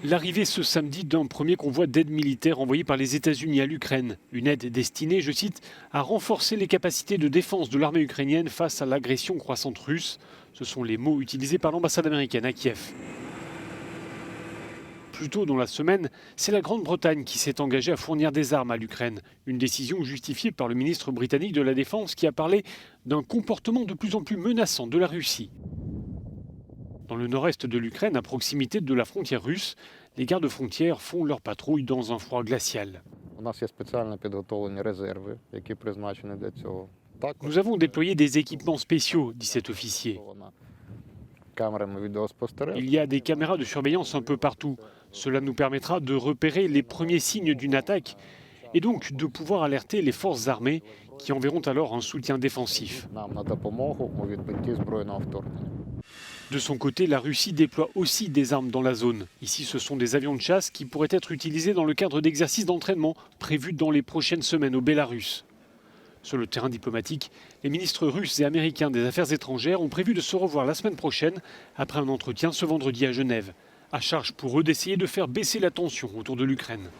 L'arrivée ce samedi d'un premier convoi d'aide militaire envoyé par les États-Unis à l'Ukraine. Une aide destinée, je cite, à renforcer les capacités de défense de l'armée ukrainienne face à l'agression croissante russe. Ce sont les mots utilisés par l'ambassade américaine à Kiev. Plus tôt dans la semaine, c'est la Grande-Bretagne qui s'est engagée à fournir des armes à l'Ukraine. Une décision justifiée par le ministre britannique de la Défense qui a parlé d'un comportement de plus en plus menaçant de la Russie. Dans le nord-est de l'Ukraine, à proximité de la frontière russe, les gardes-frontières font leur patrouille dans un froid glacial. Nous avons déployé des équipements spéciaux, dit cet officier. Il y a des caméras de surveillance un peu partout. Cela nous permettra de repérer les premiers signes d'une attaque et donc de pouvoir alerter les forces armées qui enverront alors un soutien défensif. De son côté, la Russie déploie aussi des armes dans la zone. Ici, ce sont des avions de chasse qui pourraient être utilisés dans le cadre d'exercices d'entraînement prévus dans les prochaines semaines au Bélarus. Sur le terrain diplomatique, les ministres russes et américains des Affaires étrangères ont prévu de se revoir la semaine prochaine après un entretien ce vendredi à Genève. À charge pour eux d'essayer de faire baisser la tension autour de l'Ukraine.